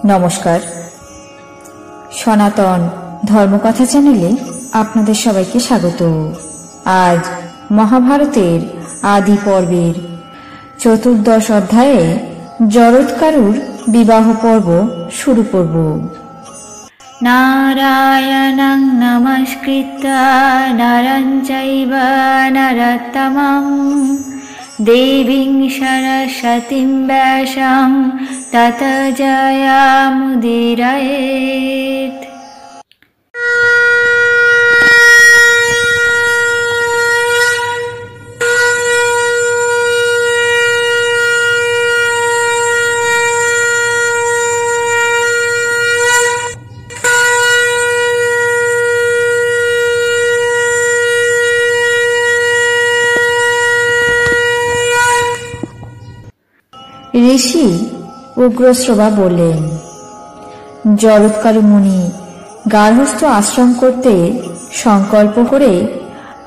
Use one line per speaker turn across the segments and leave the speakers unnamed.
নমস্কার, সনাতন ধর্মকথা চ্যানেলে আপনাদের সবাইকে স্বাগত। আজ মহাভারতের আদি পর্বের 14 অধ্যায়ে জরৎকারুর বিবাহ পর্ব শুরু করব।
নারায়ণং নমস্কৃত্য নরং চৈব নরোত্তমং দেবীং সরস্বতীং ব্যাসং ততো জয়মুদীরয়েৎ।
ঋষি উগ্রশ্রবা বললেন, জরৎকারু মুনি গার্হস্থ্য আশ্রম করতে সংকল্প করে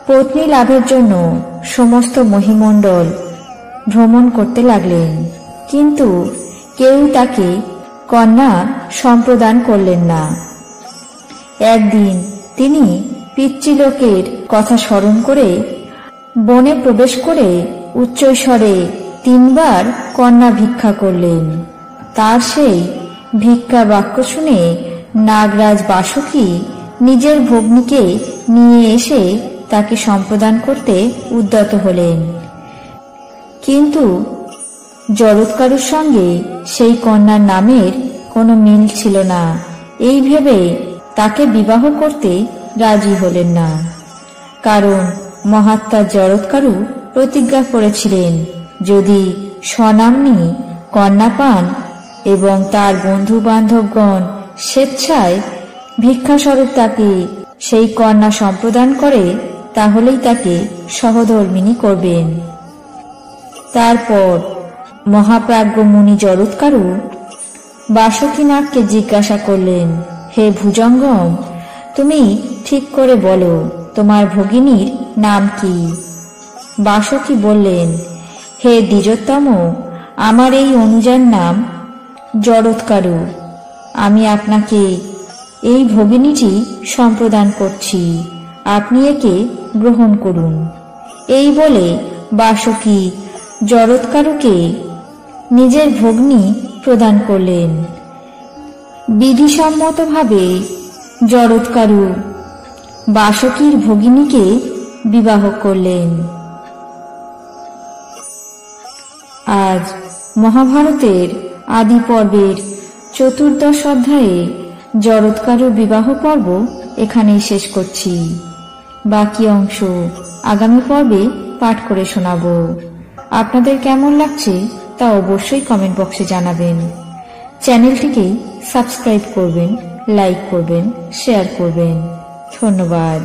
পত্নী লাভের জন্য সমস্ত মহিমণ্ডল ভ্রমণ করতে লাগলেন, কিন্তু কেউ তাকে কন্যা সম্প্রদান করলেন না। একদিন তিনি পিতৃলোকের কথা স্মরণ করে বনে প্রবেশ করে উচ্চস্বরে 3 বার কন্যা ভিক্ষা করলেন। তার সেই ভিক্ষা বাক্য শুনে নাগরাজ বাসুকী নিজের ভগ্নীকে নিয়ে এসে তাকে সম্প্রদান করতে উদ্যত হলেন, কিন্তু জরৎকারুর সঙ্গে সেই কন্যার নামের কোনো মিল ছিল না। এই ভেবে তাকে বিবাহ করতে রাজি হলেন না, কারণ মহাত্মা জরৎকারু প্রতিজ্ঞা করেছিলেন, যদি স্বনাম্নী কন্যা পান এবং তার বন্ধু বান্ধবগণ স্বেচ্ছায় ভিক্ষাস্বরূপ তাকে সেই কন্যা সম্প্রদান করে, তাহলেই তাকে সহধর্মিণী করবেন। তারপর মহাপ্রাজ্ঞ মুনি জরৎকারু বাসুকীনাথকে জিজ্ঞাসা করলেন, হে ভুজঙ্গম, তুমি ঠিক করে বলো, তোমার ভগিনীর নাম কি? বাসুকী বললেন, হে দ্বিজোত্তম, আমার এই অনুজার নাম জরৎকারু। আমি আপনাকে এই ভগিনীটি সম্প্রদান করছি, আপনি একে গ্রহণ করুন। এই বলে বাসুকী জরৎকারুকে নিজের ভগ্নী প্রদান করলেন। বিধিসম্মতভাবে জরৎকারু বাসুকীর ভগিনীকে বিবাহ করলেন। আজ মহাভারতের আদি পর্বের 14 অধ্যায়ে জরৎকারুর বিবাহ পর্ব এখানেই শেষ করছি। বাকি অংশ আগামী পর্বে পাঠ করে শোনাব। আপনাদের কেমন লাগছে তা অবশ্যই কমেন্ট বক্সে জানাবেন। চ্যানেলটিকে সাবস্ক্রাইব করবেন, লাইক করবেন, শেয়ার করবেন। ধন্যবাদ।